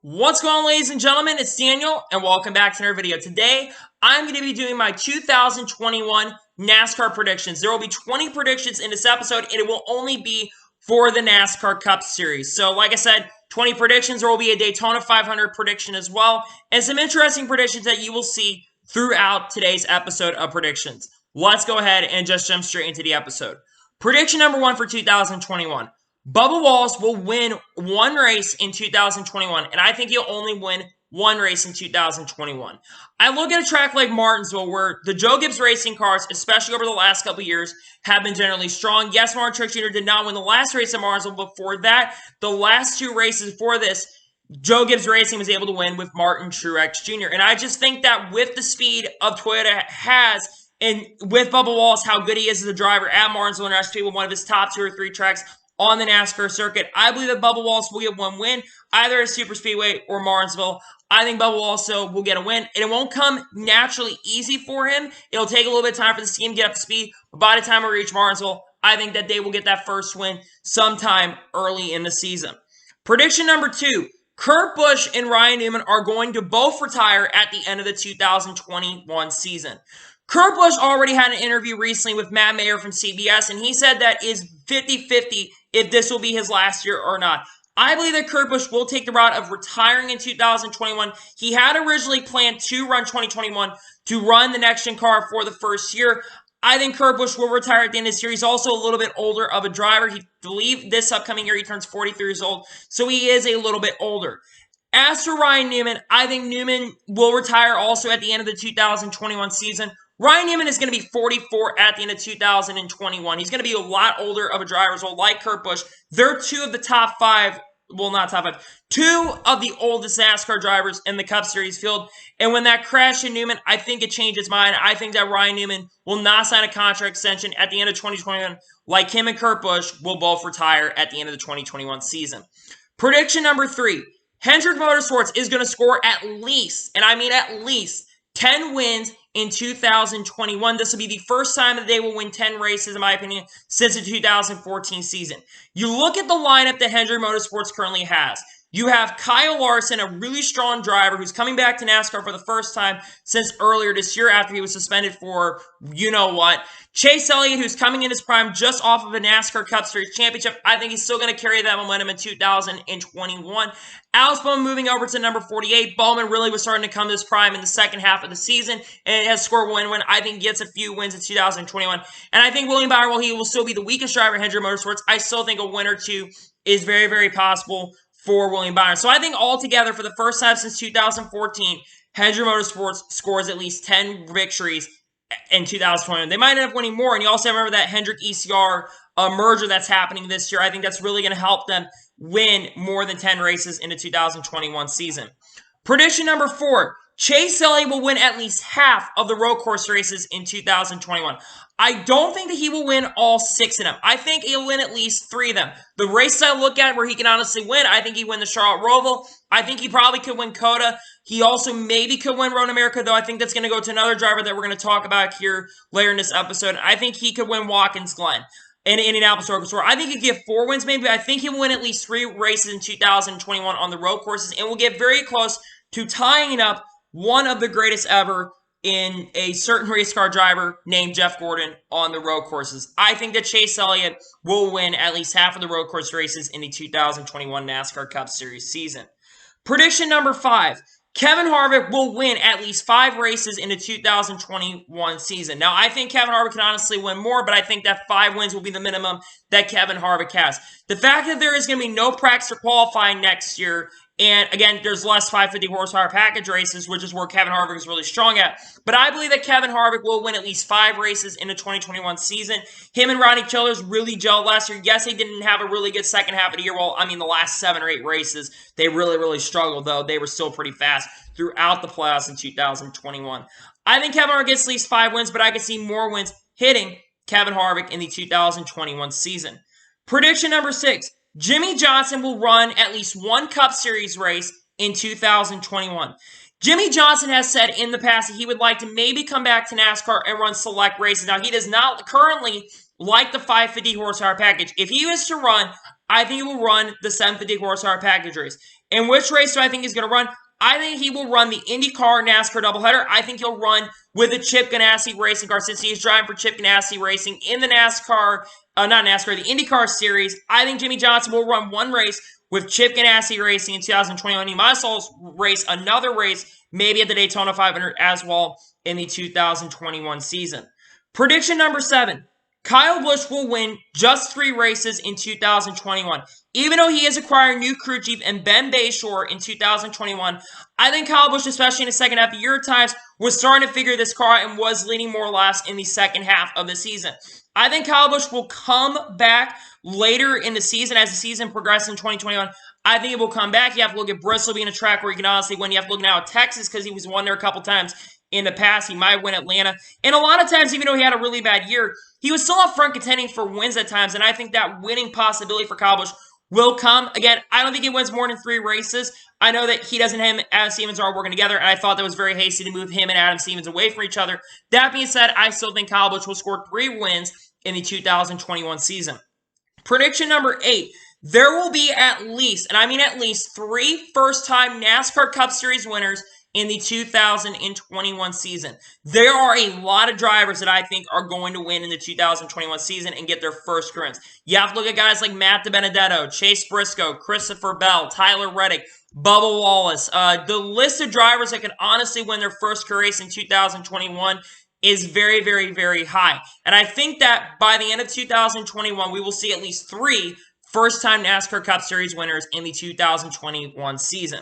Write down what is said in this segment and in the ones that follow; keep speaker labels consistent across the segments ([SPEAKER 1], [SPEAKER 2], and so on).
[SPEAKER 1] What's going on, ladies and gentlemen? It's Daniel, and welcome back to another video. Today, I'm going to be doing my 2021 NASCAR predictions. There will be 20 predictions in this episode, and it will only be for the NASCAR Cup Series. So, like I said, 20 predictions. There will be a Daytona 500 prediction as well, and some interesting predictions that you will see throughout today's episode of predictions. Let's go ahead and just jump straight into the episode. Prediction number 1 for 2021. Bubba Wallace will win one race in 2021, and I think he'll only win one race in 2021. I look at a track like Martinsville, where the Joe Gibbs racing cars, especially over the last couple of years, have been generally strong. Yes, Truex Jr. did not win the last race at Martinsville. Before that, the last two races before this, Joe Gibbs Racing was able to win with Martin Truex Jr. And I just think that with the speed of Toyota has, and with Bubba Wallace, how good he is as a driver at Martinsville International, one of his top 2 or 3 tracks on the NASCAR circuit, I believe that Bubba Wallace will get one win, either at Super Speedway or Martinsville. I think Bubba Wallace will get a win, and it won't come naturally easy for him. It'll take a little bit of time for the team to get up to speed, but by the time we reach Martinsville, I think that they will get that first win sometime early in the season. Prediction number 2. Kurt Busch and Ryan Newman are going to both retire at the end of the 2021 season. Kurt Busch already had an interview recently with Matt Mayer from CBS, and he said that is 50-50 if this will be his last year or not. I believe that Kurt Busch will take the route of retiring in 2021. He had originally planned to run 2021 to run the next-gen car for the first year. I think Kurt Busch will retire at the end of this year. He's also a little bit older of a driver. He believe this upcoming year he turns 43 years old, so he is a little bit older. As for Ryan Newman, I think Newman will retire also at the end of the 2021 season. Ryan Newman is going to be 44 at the end of 2021. He's going to be a lot older of a driver as well, like Kurt Busch. They're 2 of the top 5, well, not top 5, 2 of the oldest NASCAR drivers in the Cup Series field. And when that crash in Newman, I think it changed his mind. I think that Ryan Newman will not sign a contract extension at the end of 2021, like him and Kurt Busch will both retire at the end of the 2021 season. Prediction number 3. Hendrick Motorsports is going to score at least, and I mean at least, 10 wins in 2021. This will be the first time that they will win 10 races, in my opinion, since the 2014 season. You look at the lineup that Hendrick Motorsports currently has. You have Kyle Larson, a really strong driver who's coming back to NASCAR for the first time since earlier this year after he was suspended for you-know-what. Chase Elliott, who's coming in his prime just off of a NASCAR Cup Series championship. I think he's still going to carry that momentum in 2021. Alex Bowman moving over to number 48. Bowman really was starting to come to his prime in the second half of the season and has scored win-win. I think he gets a few wins in 2021. And I think William Byron, while he will still be the weakest driver in Hendrick Motorsports, I still think a win or two is very, very possible for William Byron. So I think altogether, for the first time since 2014, Hendrick Motorsports scores at least 10 victories in 2021. They might end up winning more, and you also remember that Hendrick ECR merger that's happening this year. I think that's really going to help them win more than 10 races in the 2021 season. Prediction number 4. Chase Elliott will win at least half of the road course races in 2021. I don't think that he will win all 6 of them. I think he'll win at least 3 of them. The races I look at where he can honestly win, I think he win the Charlotte Roval. I think he probably could win COTA. He also maybe could win Road America, though I think that's going to go to another driver that we're going to talk about here later in this episode. I think he could win Watkins Glen in Indianapolis Road Course. I think he could get 4 wins maybe. I think he'll win at least 3 races in 2021 on the road courses, and will get very close to tying up one of the greatest ever in a certain race car driver named Jeff Gordon on the road courses. I think that Chase Elliott will win at least half of the road course races in the 2021 NASCAR Cup Series season. Prediction number 5. Kevin Harvick will win at least 5 races in the 2021 season. Now, I think Kevin Harvick can honestly win more, but I think that 5 wins will be the minimum that Kevin Harvick has. The fact that there is going to be no practice or qualifying next year, and again, there's less 550 horsepower package races, which is where Kevin Harvick is really strong at. But I believe that Kevin Harvick will win at least 5 races in the 2021 season. Him and Ronnie Childers really gelled last year. Yes, they didn't have a really good second half of the year. Well, I mean, the last 7 or 8 races, they really, really struggled, though. They were still pretty fast throughout the playoffs in 2021. I think Kevin Harvick gets at least 5 wins, but I could see more wins hitting Kevin Harvick in the 2021 season. Prediction number 6. Jimmie Johnson will run at least 1 Cup Series race in 2021. Jimmie Johnson has said in the past that he would like to maybe come back to NASCAR and run select races. Now, he does not currently like the 550 horsepower package. If he was to run, I think he will run the 750 horsepower package race. And which race do I think he's going to run? I think he will run the IndyCar NASCAR doubleheader. I think he'll run with the Chip Ganassi racing car since he's driving for Chip Ganassi Racing in the NASCAR, the IndyCar series. I think Jimmie Johnson will run one race with Chip Ganassi Racing in 2021. He might as well race another race, maybe at the Daytona 500 as well in the 2021 season. Prediction number 7. Kyle Busch will win just 3 races in 2021. Even though he is acquiring new crew chief and Ben Bayshore in 2021, I think Kyle Busch, especially in the second half of the year at times, was starting to figure this car out and was leading more or less in the second half of the season. I think Kyle Busch will come back later in the season as the season progresses in 2021. I think it will come back. You have to look at Bristol being a track where you can honestly win. You have to look now at Texas because he was won there a couple times in the past. He might win Atlanta. And a lot of times, even though he had a really bad year, he was still up front contending for wins at times. And I think that winning possibility for Kyle Busch will come. Again, I don't think he wins more than 3 races. I know that he doesn't, him and Adam Stevens are working together, and I thought that was very hasty to move him and Adam Stevens away from each other. That being said, I still think Kyle Busch will score 3 wins in the 2021 season. Prediction number 8. There will be at least, and I mean at least, 3 first-time NASCAR Cup Series winners in the 2021 season. There are a lot of drivers that I think are going to win in the 2021 season and get their first careers. You have to look at guys like Matt DiBenedetto, Chase Briscoe, Christopher Bell, Tyler Reddick, Bubba Wallace. The list of drivers that can honestly win their first career race in 2021 is very, very, very high. And I think that by the end of 2021, we will see at least 3 first-time NASCAR Cup Series winners in the 2021 season.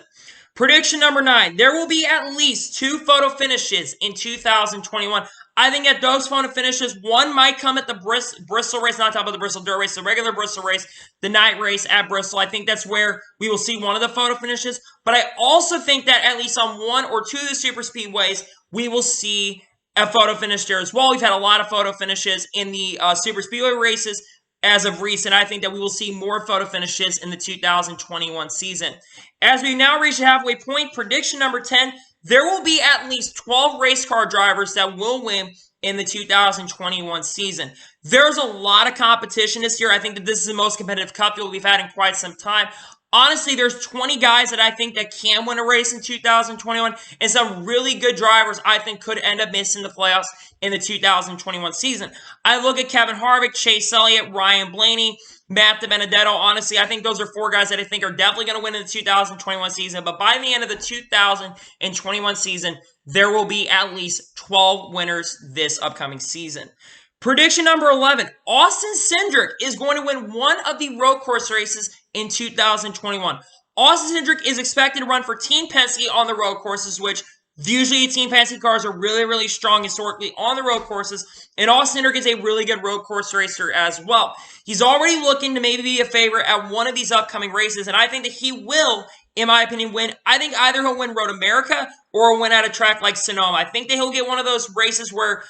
[SPEAKER 1] Prediction number 9. There will be at least 2 photo finishes in 2021. I think at those photo finishes, one might come at the Bristol race, not talking about the Bristol Dirt Race, the regular Bristol race, the night race at Bristol. I think that's where we will see one of the photo finishes. But I also think that at least on 1 or 2 of the super speedways, we will see a photo finish there as well. We've had a lot of photo finishes in the super speedway races as of recent. I think that we will see more photo finishes in the 2021 season. As we now reach the halfway point, prediction number 10, there will be at least 12 race car drivers that will win in the 2021 season. There's a lot of competition this year. I think that this is the most competitive cup field we've had in quite some time. Honestly, there's 20 guys that I think that can win a race in 2021, and some really good drivers I think could end up missing the playoffs in the 2021 season. I look at Kevin Harvick, Chase Elliott, Ryan Blaney, Matt DiBenedetto. Honestly, I think those are 4 guys that I think are definitely going to win in the 2021 season, but by the end of the 2021 season, there will be at least 12 winners this upcoming season. Prediction number 11, Austin Cindric is going to win one of the road course races in 2021. Austin Cindric is expected to run for Team Penske on the road courses, which usually Team Penske cars are really, really strong historically on the road courses, and Austin Cindric is a really good road course racer as well. He's already looking to maybe be a favorite at one of these upcoming races, and I think that he will, in my opinion, win. I think either he'll win Road America or win at a track like Sonoma. I think that he'll get one of those races where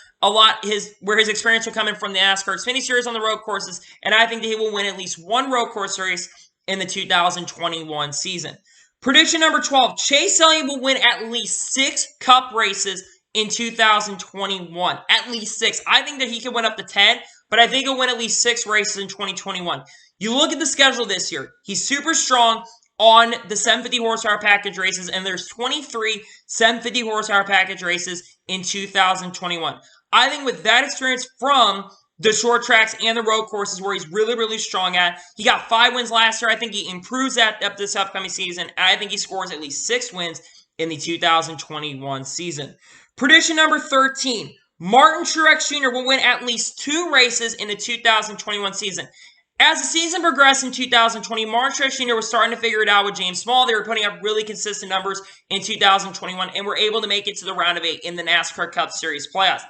[SPEAKER 1] his experience will come in from the NASCAR Xfinity Series on the road courses, and I think that he will win at least one road course race in the 2021 season. Prediction number 12, Chase Elliott will win at least 6 cup races in 2021. At least 6. I think that he could win up to 10, but I think he'll win at least 6 races in 2021. You look at the schedule this year. He's super strong on the 750 horsepower package races, and there's 23 750 horsepower package races in 2021. I think with that experience from the short tracks and the road courses where he's really, really strong at, he got 5 wins last year. I think he improves that up this upcoming season, and I think he scores at least 6 wins in the 2021 season. Prediction number 13, Martin Truex Jr. will win at least 2 races in the 2021 season. As the season progressed in 2020, Martin Truex Jr. was starting to figure it out with James Small. They were putting up really consistent numbers in 2021 and were able to make it to the round of 8 in the NASCAR Cup Series playoffs.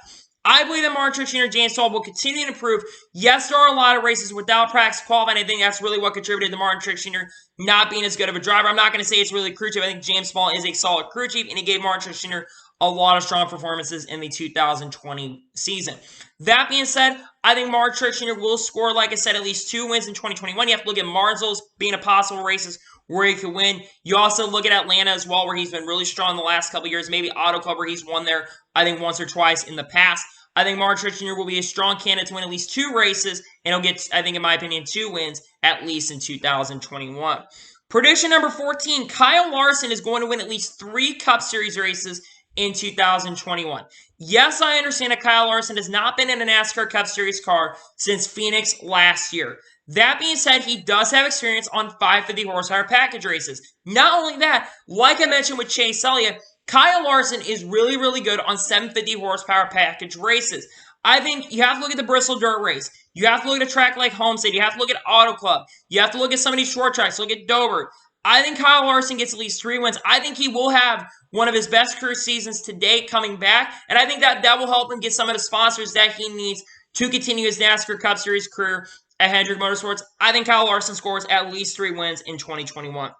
[SPEAKER 1] I believe that Martin Truex Jr. and James Small will continue to improve. Yes, there are a lot of races without practice qualifying. I think that's really what contributed to Martin Truex Jr. not being as good of a driver. I'm not going to say it's really crew chief. I think James Small is a solid crew chief, and he gave Martin Truex Jr. a lot of strong performances in the 2020 season. That being said, I think Martin Truex Jr. will score, like I said, at least 2 wins in 2021. You have to look at Martinsville's being a possible races where he could win. You also look at Atlanta as well, where he's been really strong the last couple years. Maybe Auto Club, where he's won there, I think, once or twice in the past. I think Martin Truex Jr. will be a strong candidate to win at least 2 races, and he'll get, I think, in my opinion, 2 wins at least in 2021. Prediction number 14, Kyle Larson is going to win at least 3 Cup Series races in 2021. Yes, I understand that Kyle Larson has not been in a NASCAR Cup Series car since Phoenix last year. That being said, he does have experience on 550 horsepower package races. Not only that, like I mentioned with Chase Elliott, Kyle Larson is really, really good on 750 horsepower package races. I think you have to look at the Bristol Dirt Race. You have to look at a track like Homestead. You have to look at Auto Club. You have to look at some of these short tracks. Look at Dover. I think Kyle Larson gets at least 3 wins. I think he will have one of his best career seasons to date coming back, and I think that will help him get some of the sponsors that he needs to continue his NASCAR Cup Series career at Hendrick Motorsports. I think Kyle Larson scores at least 3 wins in 2021.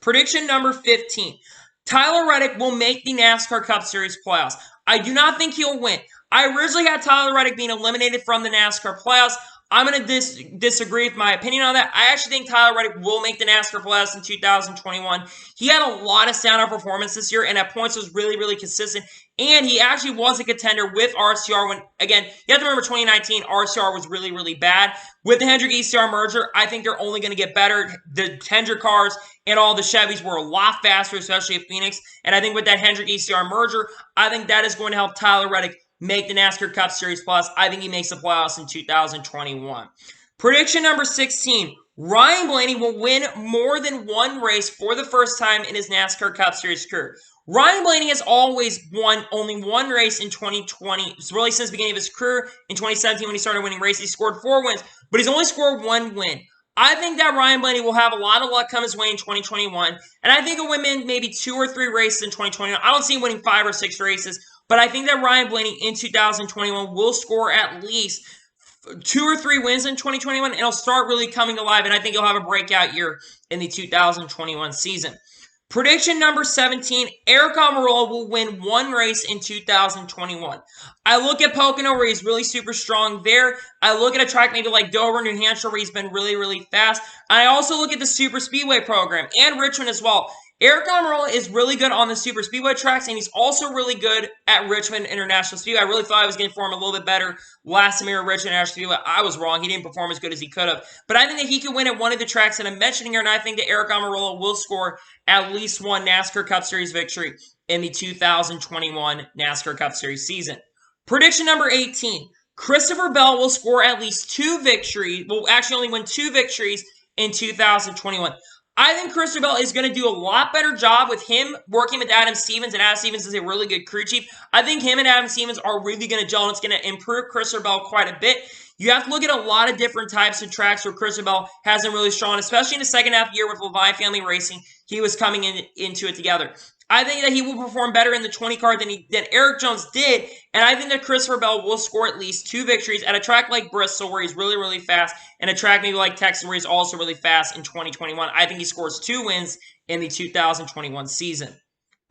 [SPEAKER 1] Prediction number 15. Tyler Reddick will make the NASCAR Cup Series playoffs. I do not think he'll win. I originally had Tyler Reddick being eliminated from the NASCAR playoffs. I'm going to disagree with my opinion on that. I actually think Tyler Reddick will make the NASCAR playoffs in 2021. He had a lot of standout performance this year, and at points was really, really consistent. And he actually was a contender with RCR when, again, you have to remember 2019, RCR was really, really bad. With the Hendrick ECR merger, I think they're only going to get better. The Hendrick cars and all the Chevys were a lot faster, especially at Phoenix. And I think with that Hendrick ECR merger, I think that is going to help Tyler Reddick make the NASCAR Cup Series Plus. I think he makes the playoffs in 2021. Prediction number 16. Ryan Blaney will win more than 1 race for the first time in his NASCAR Cup Series career. Ryan Blaney has always won only 1 race in 2020. It's really since the beginning of his career. In 2017 when he started winning races, he scored 4 wins, but he's only scored 1 win. I think that Ryan Blaney will have a lot of luck come his way in 2021, and I think he'll win maybe 2 or 3 races in 2021. I don't see him winning 5 or 6 races, but I think that Ryan Blaney in 2021 will score at least 2 or 3 wins in 2021, and he'll start really coming alive, and I think he'll have a breakout year in the 2021 season. Prediction number 17, Aric Almirola will win 1 race in 2021. I look at Pocono where he's really super strong there. I look at a track maybe like Dover, New Hampshire where he's been really, really fast. And I also look at the Super Speedway program and Richmond as well. Aric Almirola is really good on the Super Speedway tracks, and he's also really good at Richmond International Speedway. I really thought I was going to perform a little bit better last time here at Richmond International Speedway. I was wrong. He didn't perform as good as he could have. But I think that he could win at one of the tracks that I'm mentioning here, and I think that Aric Almirola will score at least 1 NASCAR Cup Series victory in the 2021 NASCAR Cup Series season. Prediction number 18. Christopher Bell will score at least 2 victories. Will actually only win 2 victories in 2021. I think Christopher Bell is going to do a lot better job with him working with Adam Stevens, and Adam Stevens is a really good crew chief. I think him and Adam Stevens are really going to gel, and it's going to improve Christopher Bell quite a bit. You have to look at a lot of different types of tracks where Christopher Bell hasn't really shown, especially in the second half year with Levi Family Racing. He was coming into it together. I think that he will perform better in the 20 car than Erik Jones did, and I think that Christopher Bell will score at least 2 victories at a track like Bristol where he's really, really fast, and a track maybe like Texas where he's also really fast in 2021. I think he scores 2 wins in the 2021 season.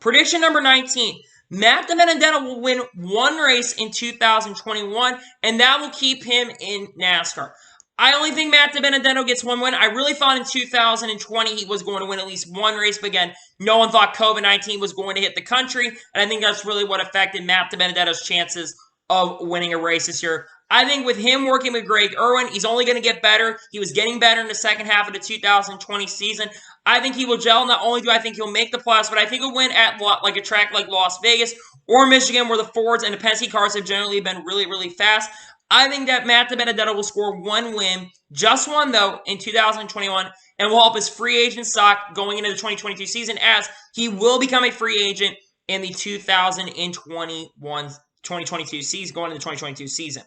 [SPEAKER 1] Prediction number 19. Matt DiBenedetto will win 1 race in 2021, and that will keep him in NASCAR. I only think Matt DiBenedetto gets 1 win. I really thought in 2020 he was going to win at least 1 race, but again, no one thought COVID-19 was going to hit the country, and I think that's really what affected Matt DiBenedetto's chances of winning a race this year. I think with him working with Greg Irwin, he's only going to get better. He was getting better in the second half of the 2020 season. I think he will gel. Not only do I think he'll make the playoffs, but I think he'll win at like a track like Las Vegas or Michigan where the Fords and the Penske cars have generally been really, really fast. I think that Matt DiBenedetto will score 1 win, just 1 though, in 2021, and will help his free agent stock going into the 2022 season as he will become a free agent in the 2022 season, going into the 2022 season.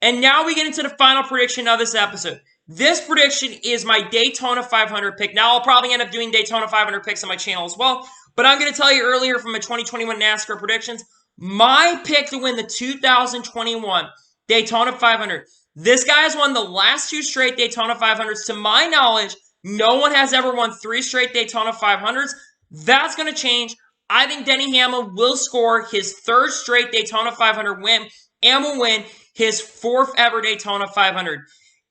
[SPEAKER 1] And now we get into the final prediction of this episode. This prediction is my Daytona 500 pick. Now, I'll probably end up doing Daytona 500 picks on my channel as well, but I'm going to tell you earlier from my 2021 NASCAR predictions, my pick to win the 2021 Daytona 500. This guy has won the last 2 straight Daytona 500s. To my knowledge, no one has ever won 3 straight Daytona 500s. That's going to change. I think Denny Hamlin will score his 3rd straight Daytona 500 win and will win his 4th ever Daytona 500.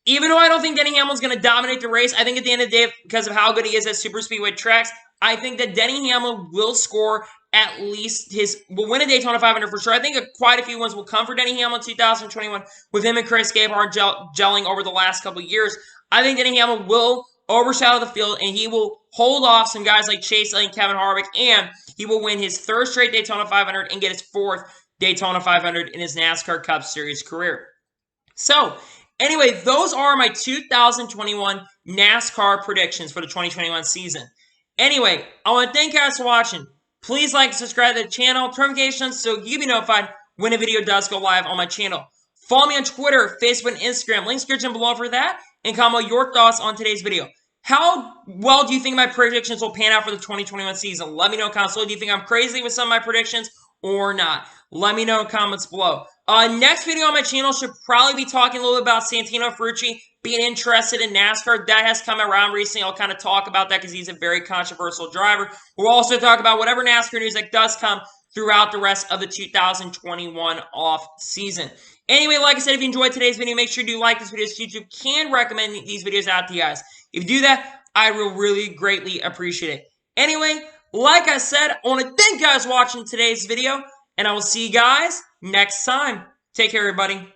[SPEAKER 1] Even though I don't think Denny Hamlin's going to dominate the race, I think at the end of the day, because of how good he is at super speedway tracks, I think that Denny Hamlin will score at least will win a Daytona 500 for sure. I think quite a few ones will come for Denny Hamlin in 2021 with him and Chris Gabehart gelling over the last couple of years. I think Denny Hamlin will overshadow the field, and he will hold off some guys like Chase Elliott and Kevin Harvick, and he will win his third straight Daytona 500 and get his fourth Daytona 500 in his NASCAR Cup Series career. So, anyway, those are my 2021 NASCAR predictions for the 2021 season. Anyway, I want to thank you guys for watching. Please like and subscribe to the channel, turn notifications so you'll be notified when a video does go live on my channel. Follow me on Twitter, Facebook, and Instagram. Links in the description below for that. And comment your thoughts on today's video. How well do you think my predictions will pan out for the 2021 season? Let me know in comments below. Do you think I'm crazy with some of my predictions or not? Let me know in comments below. Next video on my channel should probably be talking a little bit about Santino Ferrucci being interested in NASCAR. That has come around recently. I'll kind of talk about that because he's a very controversial driver. We'll also talk about whatever NASCAR news that does come throughout the rest of the 2021 off season. Anyway, like I said, if you enjoyed today's video, make sure you do like this video so YouTube can recommend these videos out to you guys. If you do that, I will really greatly appreciate it. Anyway, like I said, I want to thank you guys for watching today's video, and I will see you guys next time. Take care, everybody.